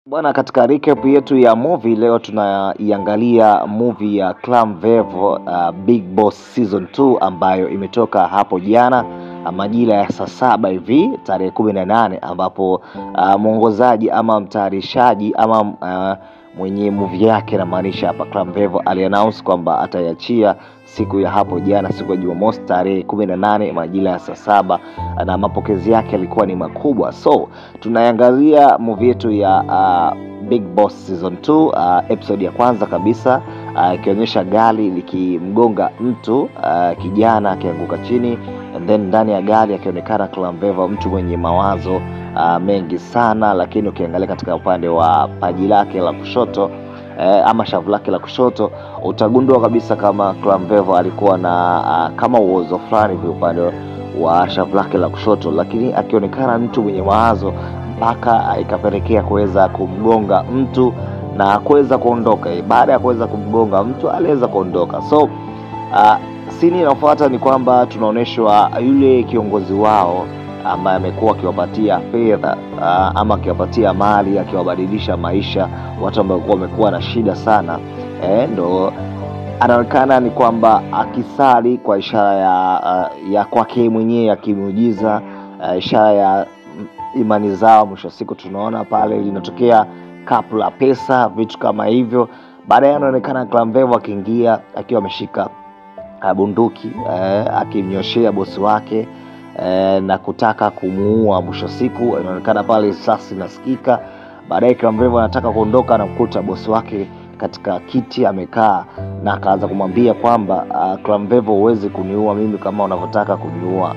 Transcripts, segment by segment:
Bwana, katika recap yetu ya movie leo tunaiangalia movie ya Clamvevo Big Boss Season 2 ambayo imetoka hapo jana majira ya saa 7 hivi tarehe 18, ambapo mwongozaji ama mtayarishaji ama mwenye movie yake na maanisha hapa Clamvevo aliannounce kwamba ataiachia siku ya hapo jana, siku ya Jumamosi tarehe 18 majira ya saa 7, na mapokezi yake yalikuwa ni makubwa. So tunaiangalia movie yetu ya Big Boss Season 2 episode ya kwanza kabisa, ikionyesha gari likimgonga mtu, kijana akianguka chini, and then ndani ya gari akionekana Clamvevo, mtu mwenye mawazo mengi sana, lakini ukiangalia katika upande wa paji lake la kushoto ama shavu lake la kushoto utagundua kabisa kama Clamvevo alikuwa na kama uozo fulani hivi upande wa shavu lake la kushoto, lakini akionekana mtu mwenye mawazo mpaka ikapelekea kuweza kumgonga mtu na kuweza kuondoka. Baada ya kuweza kumgonga mtu aliweza kuondoka. So scene inayofuata ni kwamba tunaoneshwa yule kiongozi wao ambaye amekuwa akiwapatia fedha ama akiwapatia mali, akiwabadilisha maisha watu ambao wamekuwa na shida sana, ndo anaonekana ni kwamba akisali kwa ishara ya kwake mwenyewe akimuujiza, ishara ya imani zao. Mwisho siku tunaona pale linatokea kapu la pesa, vitu kama hivyo. Baadaye anaonekana Clamvevo akiingia akiwa ameshika bunduki, akimnyoshea bosi wake na kutaka kumuua. Mwisho siku inaonekana pale risasi nasikika. Baadaye Clamvevo anataka kuondoka na kukuta bosi wake katika kiti amekaa, na akaanza kumwambia kwamba Clamvevo, huwezi kuniua mimi kama unavyotaka kuniua.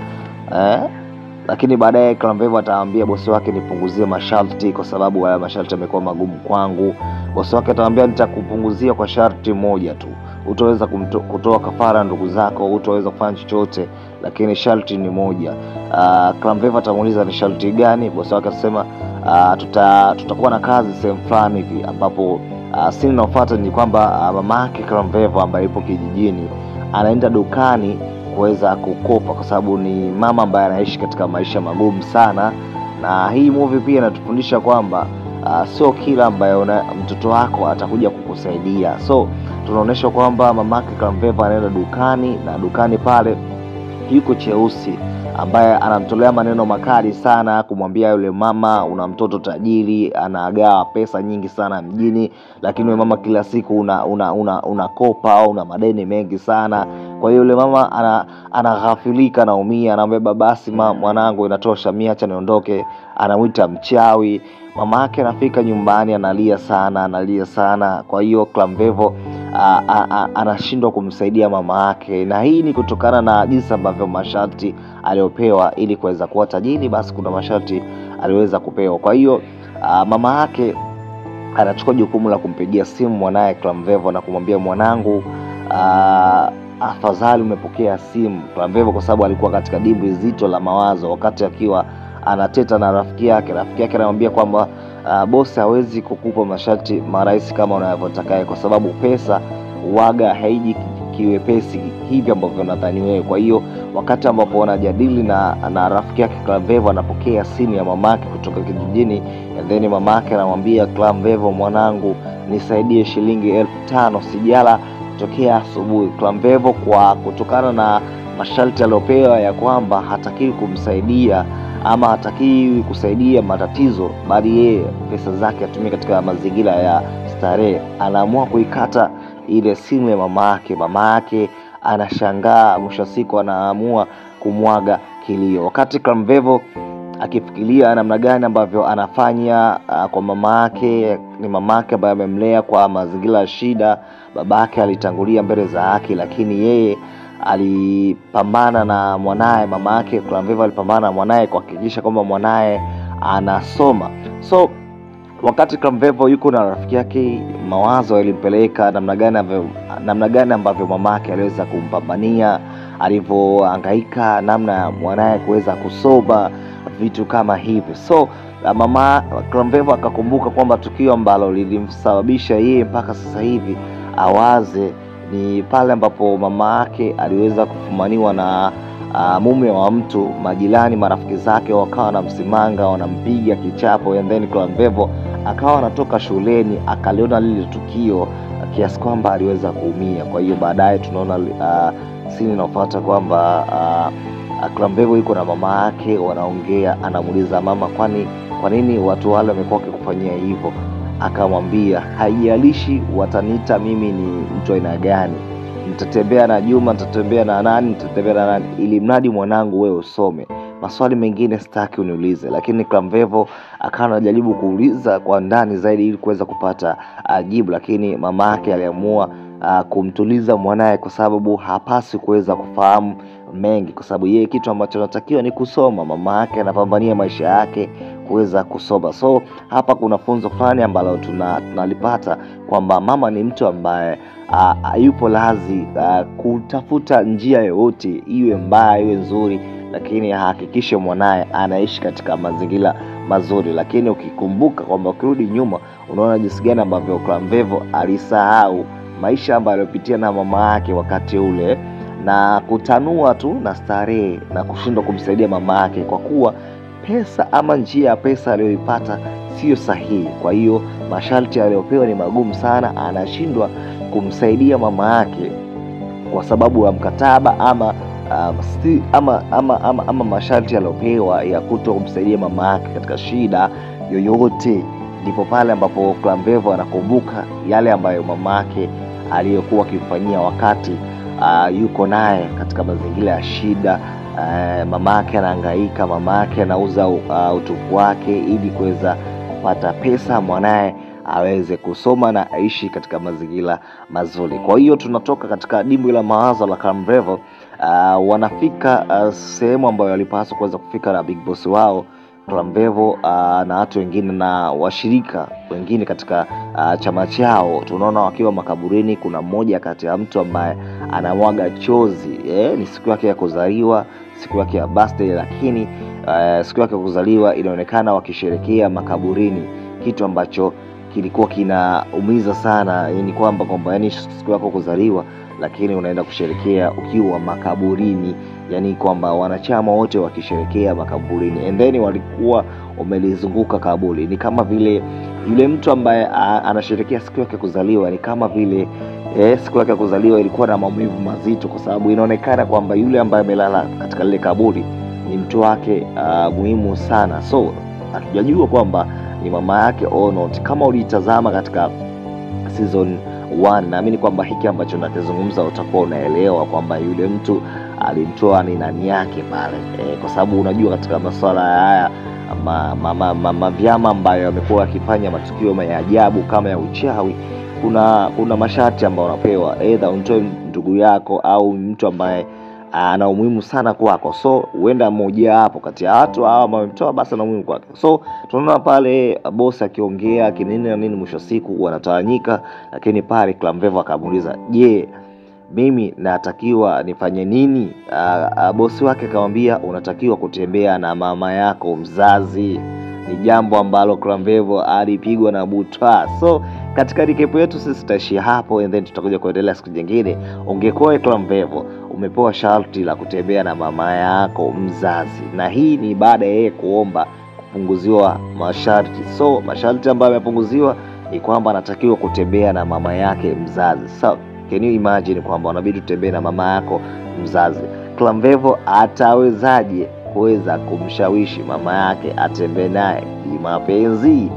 Lakini baadaye Clamvevo ataambia bosi wake nipunguzie masharti kwa sababu haya masharti yamekuwa magumu kwangu. Bosi wake atamwambia nitakupunguzia kwa sharti moja tu, utaweza kutoa kafara ndugu zako, utaweza kufanya chochote, lakini sharti ni moja. Clamvevo atamuuliza ni sharti gani? Bosi wake atasema tutakuwa na kazi sehemu fulani hivi, ambapo scene inayofuata ni kwamba mama yake Clamvevo ambaye yupo kijijini anaenda dukani kuweza kukopa, kwa sababu ni mama ambaye anaishi katika maisha magumu sana. Na hii movie pia inatufundisha kwamba sio kila ambaye mtoto wako atakuja kukusaidia. So tunaonyeshwa kwamba mamake Clamvevo anaenda dukani, na dukani pale yuko Cheusi ambaye anamtolea maneno makali sana, kumwambia yule mama, una mtoto tajiri, anagawa pesa nyingi sana mjini, lakini yule mama kila siku unakopa au una madeni mengi sana. Kwa hiyo yule mama anaghafilika, anaumia, anambeba basi mwanangu inatosha, mimi acha niondoke. Anamuita mchawi. Mama yake anafika nyumbani analia sana. Kwa hiyo Clamvevo anashindwa kumsaidia mama yake, na hii ni kutokana na jinsi ambavyo masharti aliopewa ili kuweza kuwa tajiri. Basi kuna masharti aliweza kupewa. Kwa hiyo mama yake anachukua jukumu la kumpigia simu mwanae Clamvevo na kumwambia, mwanangu, afadhali umepokea simu. Clamvevo kwa sababu alikuwa katika dimbwi zito la mawazo wakati akiwa anateta na rafiki yake anamwambia kwamba bosi hawezi kukupa masharti marahisi kama unavyotaka, kwa sababu pesa waga haiji kiwepesi hivi ambavyo unadhani wewe. Kwa hiyo wakati ambapo wanajadili na rafiki yake Clamvevo anapokea simu ya mamake kutoka kijijini, and then mamake anamwambia Clamvevo, mwanangu, nisaidie shilingi 5,000, sijala tokea asubuhi. Clamvevo kwa kutokana na masharti aliyopewa ya kwamba hatakiwi kumsaidia ama hatakiwi kusaidia matatizo, bali yeye pesa zake atumie katika mazingira ya starehe, anaamua kuikata ile simu ya mamake. Mamake anashangaa, mwisho siku anaamua kumwaga kilio. Wakati Clamvevo akifikiria namna gani ambavyo anafanya kwa mamake, ni mamake ambaye amemlea kwa mazingira ya shida. Babake alitangulia mbele za haki, lakini yeye alipambana na mwanae. Mama yake Clamvevo alipambana na mwanae kuhakikisha kwamba mwanae anasoma. So wakati Clamvevo yuko na rafiki yake, mawazo yalimpeleka namna gani ambavyo mamake aliweza kumpambania, alivyohangaika namna ya mwanae kuweza kusoma, vitu kama hivyo. So mama Clamvevo akakumbuka kwamba tukio ambalo lilimsababisha yeye mpaka sasa hivi awaze ni pale ambapo mama yake aliweza kufumaniwa na mume wa mtu. Majirani, marafiki zake wakawa wanamsimanga, wanampiga kichapo, and then Clamvevo akawa anatoka shuleni akaliona lile tukio kiasi kwamba aliweza kuumia. Kwa hiyo baadaye tunaona scene inafuata kwamba Clamvevo yuko na mama yake wanaongea, anamuuliza mama, kwa nini watu wale wamekuwa wakikufanyia hivyo? Akamwambia haijalishi wataniita mimi ni mtu aina gani, nitatembea na Juma, nitatembea na nani, nitatembea na nani, ili mradi mwanangu wewe usome. Maswali mengine sitaki uniulize. Lakini Clamvevo akawa anajaribu kuuliza kwa ndani zaidi ili kuweza kupata jibu, lakini mama yake aliamua kumtuliza mwanae kwa sababu hapasi kuweza kufahamu mengi, kwa sababu yeye kitu ambacho anatakiwa ni kusoma. Mama yake anapambania maisha yake kuweza kusoma. So hapa kuna funzo fulani ambalo tunalipata kwamba mama ni mtu ambaye yupo lazi kutafuta njia yoyote, iwe mbaya iwe nzuri, lakini hakikishe mwanae anaishi katika mazingira mazuri. Lakini ukikumbuka kwamba ukirudi nyuma, unaona jinsi gani ambavyo Clamvevo alisahau maisha ambayo alipitia na mama yake wakati ule, na kutanua tu na starehe na kushindwa kumsaidia mama yake kwa kuwa pesa ama njia ya pesa aliyoipata sio sahihi. Kwa hiyo masharti aliyopewa ni magumu sana, anashindwa kumsaidia mama yake kwa sababu ya mkataba ama masharti aliyopewa ya kuto kumsaidia mama yake katika shida yoyote. Ndipo pale ambapo Clamvevo anakumbuka yale ambayo mama yake aliyokuwa akimfanyia wakati yuko naye katika mazingira ya shida. Mama yake anahangaika, mama yake anauza utupu wake ili kuweza kupata pesa mwanae aweze kusoma na aishi katika mazingira mazuri. Kwa hiyo tunatoka katika dimbwi la mawazo la Clamvevo, wanafika sehemu ambayo walipaswa kuweza kufika na big boss wao Clamvevo na watu wengine na washirika wengine katika chama chao. Tunaona wakiwa makaburini, kuna mmoja kati ya mtu ambaye anamwaga chozi. Ni siku yake ya kuzaliwa, siku yake ya birthday, lakini siku yake ya kuzaliwa inaonekana wakisherehekea makaburini, kitu ambacho kilikuwa kinaumiza sana. Ni kwamba yani siku yako kuzaliwa lakini unaenda kusherehekea ukiwa makaburini, yani kwamba wanachama wote wakisherehekea makaburini, and then walikuwa wamelizunguka kaburi. Ni kama vile yule mtu ambaye anasherehekea siku yake kuzaliwa, ni kama vile siku yake kuzaliwa ilikuwa na maumivu mazito, kwa sababu inaonekana kwamba yule ambaye amelala katika lile kaburi ni mtu wake muhimu sana. So hatujajua kwamba ni mama yake or not. Kama ulitazama katika season 1, naamini kwamba hiki ambacho nakizungumza utakuwa unaelewa kwamba yule mtu alimtoa ni nani yake pale, kwa sababu unajua katika masuala haya vyama ambayo yamekuwa yakifanya matukio ya ajabu kama ya uchawi, kuna masharti ambayo unapewa, either untoe ndugu yako au mtu ambaye ana umuhimu sana kwako. So huenda mmoja hapo kati ya watu hao wamemtoa, basi ana umuhimu kwake. So tunaona pale boss akiongea kinini na nini, mwisho siku wanatawanyika. Lakini pale Clamvevo akamuuliza, je, mimi natakiwa nifanye nini? Bosi wake akamwambia, unatakiwa kutembea na mama yako mzazi. Ni jambo ambalo Clamvevo alipigwa na butwa. So katika recap yetu sisi tutaishia hapo, and then tutakuja kuendelea siku nyingine. Ungekuwa Clamvevo, umepewa sharti la kutembea na mama yako mzazi, na hii ni baada ya yeye kuomba kupunguziwa masharti. So masharti ambayo yamepunguziwa ni kwamba anatakiwa kutembea na mama yake mzazi. So can you imagine kwamba unabidi utembee na mama yako mzazi? Clamvevo atawezaje kuweza kumshawishi mama yake atembee naye kimapenzi?